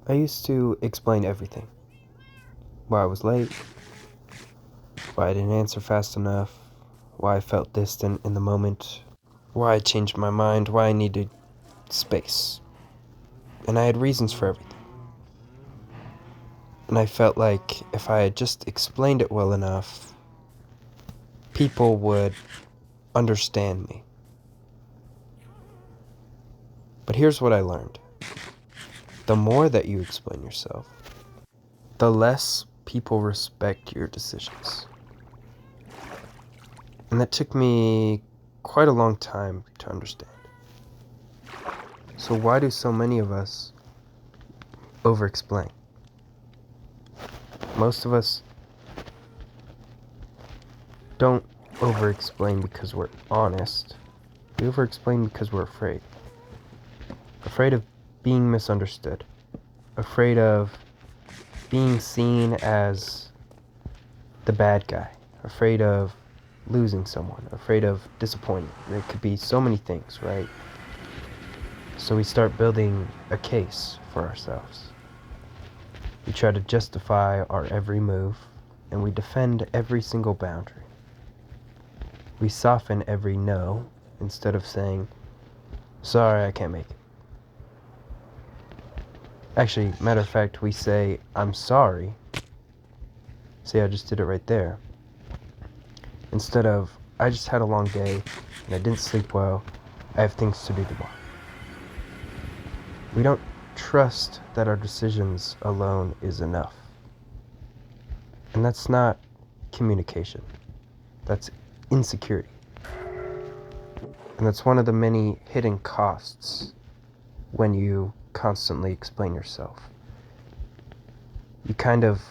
I used to explain everything. Why I was late, why I didn't answer fast enough, why I felt distant in the moment, why I changed my mind, why I needed space. And I had reasons for everything. And I felt like if I had just explained it well enough, people would understand me. But here's what I learned. The more that you explain yourself, the less people respect your decisions. And that took me quite a long time to understand. So why do so many of us over-explain? Most of us don't over-explain because we're honest. We over-explain because we're afraid. Afraid of being misunderstood. Afraid of being seen as the bad guy. Afraid of losing someone. Afraid of disappointing. It could be so many things, right? So we start building a case for ourselves. We try to justify our every move, and we defend every single boundary. We soften every no instead of saying, sorry, I can't make it. Actually, matter of fact, we say, I'm sorry. See, I just did it right there. Instead of, I just had a long day, and I didn't sleep well, I have things to do tomorrow. We don't trust that our decisions alone is enough. And that's not communication. That's insecurity. And that's one of the many hidden costs when you constantly explain yourself. You kind of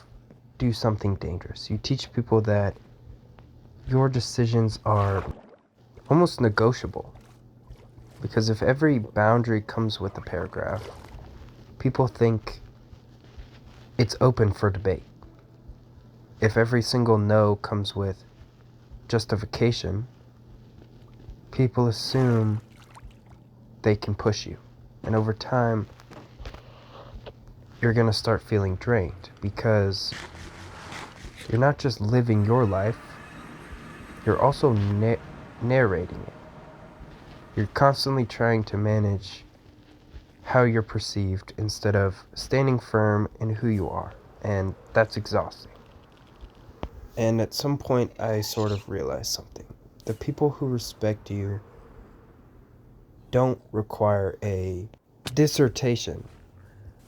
do something dangerous. You teach people that your decisions are almost negotiable. Because if every boundary comes with a paragraph, people think it's open for debate. If every single no comes with justification, people assume they can push you. And over time, you're going to start feeling drained because you're not just living your life, you're also narrating it. You're constantly trying to manage how you're perceived instead of standing firm in who you are. And that's exhausting. And at some point, I sort of realized something. The people who respect you don't require a dissertation.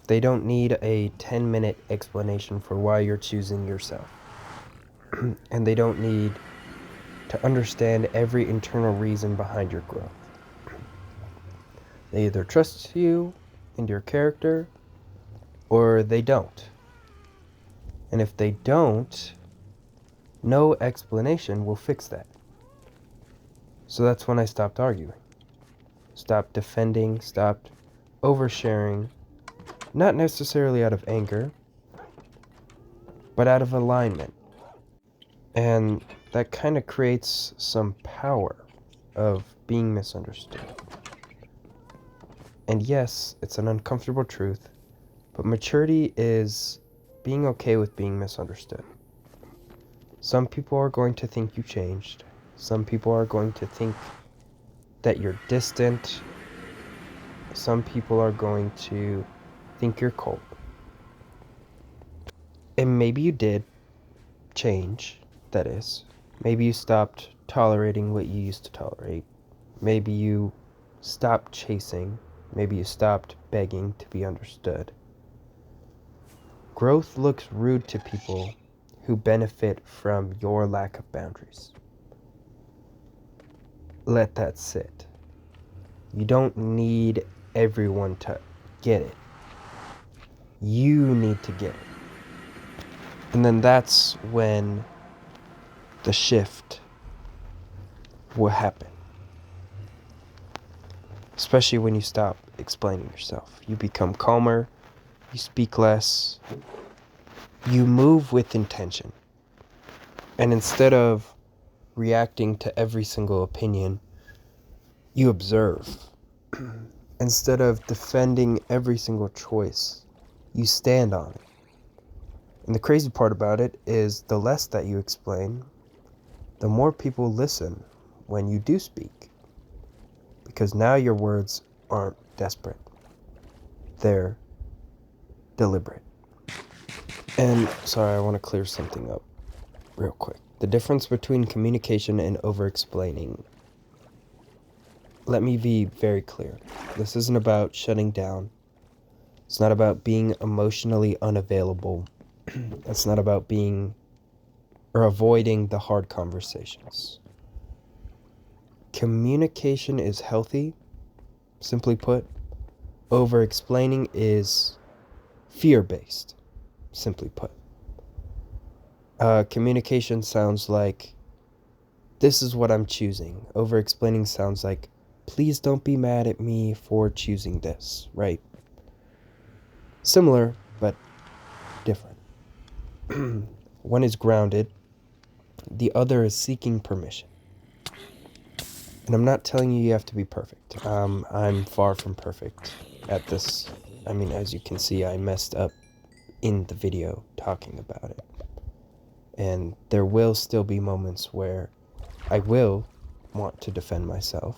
They don't need a 10-minute explanation for why you're choosing yourself. And they don't need to understand every internal reason behind your growth. They either trust you and your character, or they don't. And if they don't, no explanation will fix that. So that's when I stopped arguing. Stopped defending, stopped oversharing, not necessarily out of anger, but out of alignment. And that kind of creates some power of being misunderstood. And yes, it's an uncomfortable truth, but maturity is being okay with being misunderstood. Some people are going to think you changed. Some people are going to think that you're distant. Some people are going to think you're cold. And maybe you did change, that is. Maybe you stopped tolerating what you used to tolerate. Maybe you stopped chasing. Maybe you stopped begging to be understood. Growth looks rude to people who benefit from your lack of boundaries. Let that sit. You don't need everyone to get it. You need to get it. And then that's when the shift will happen. Especially when you stop explaining yourself. You become calmer, you speak less, you move with intention. And instead of reacting to every single opinion, you observe. Instead of defending every single choice, you stand on it. And the crazy part about it is the less that you explain, the more people listen when you do speak. Because now your words aren't desperate. They're deliberate. And sorry, I want to clear something up real quick. The difference between communication and over-explaining. Let me be very clear. This isn't about shutting down. It's not about being emotionally unavailable. It's not about being or avoiding the hard conversations. Communication is healthy, simply put. Over-explaining is fear-based, simply put. Communication sounds like, this is what I'm choosing. Over-explaining sounds like, please don't be mad at me for choosing this, right? Similar, but different. One is grounded, the other is seeking permission. And I'm not telling you have to be perfect. I'm far from perfect at this. I mean, as you can see, I messed up in the video talking about it. And there will still be moments where I will want to defend myself,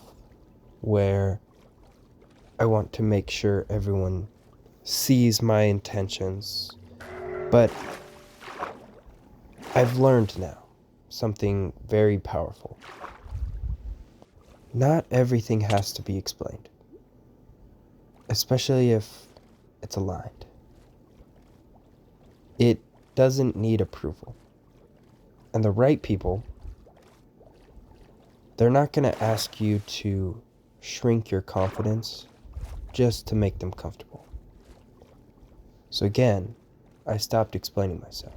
where I want to make sure everyone sees my intentions. But I've learned now something very powerful. Not everything has to be explained, especially if it's aligned. It doesn't need approval. And the right people, they're not going to ask you to shrink your confidence just to make them comfortable. So again, I stopped explaining myself.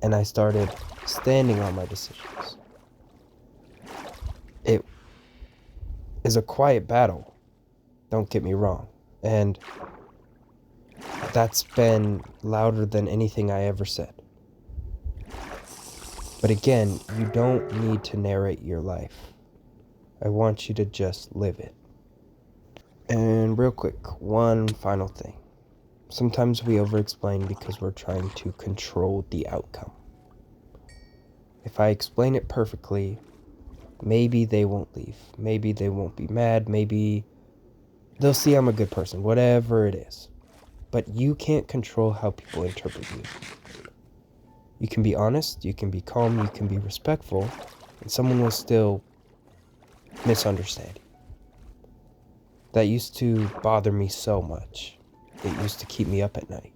And I started standing on my decisions. It is a quiet battle, don't get me wrong. And that's been louder than anything I ever said. But again, you don't need to narrate your life. I want you to just live it. And real quick, one final thing. Sometimes we over-explain because we're trying to control the outcome. If I explain it perfectly, maybe they won't leave. Maybe they won't be mad. Maybe they'll see I'm a good person, whatever it is. But you can't control how people interpret you. You can be honest, you can be calm, you can be respectful, and someone will still misunderstand you. That used to bother me so much. It used to keep me up at night.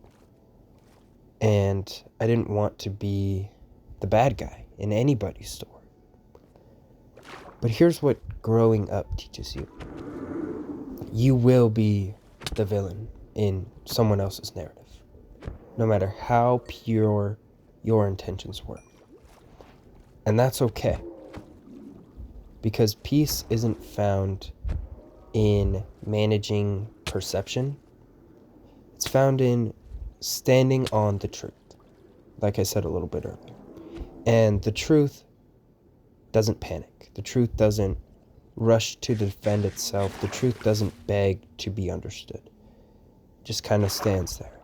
And I didn't want to be the bad guy in anybody's story. But here's what growing up teaches you. You will be the villain in someone else's narrative, no matter how pure your intentions were. And that's okay. Because peace isn't found in managing perception. It's found in standing on the truth, like I said a little bit earlier. And the truth doesn't panic. The truth doesn't rush to defend itself. The truth doesn't beg to be understood. It just kind of stands there.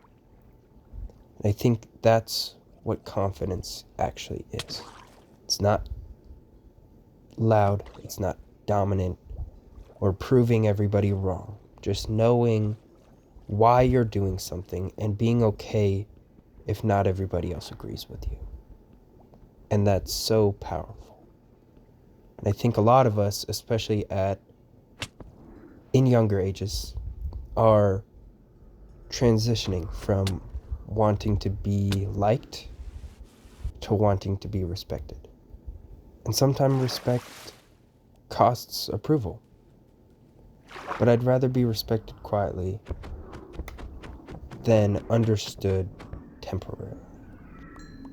And I think that's what confidence actually is. It's not loud, it's not dominant, or proving everybody wrong. Just knowing why you're doing something and being okay if not everybody else agrees with you. And that's so powerful. And I think a lot of us, especially in younger ages, are transitioning from wanting to be liked to wanting to be respected. And sometimes respect costs approval. But I'd rather be respected quietly than understood temporarily.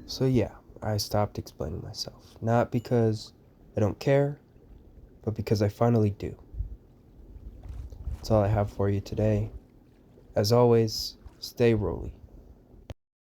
So yeah, I stopped explaining myself. Not because I don't care, but because I finally do. That's all I have for you today. As always, stay rolly.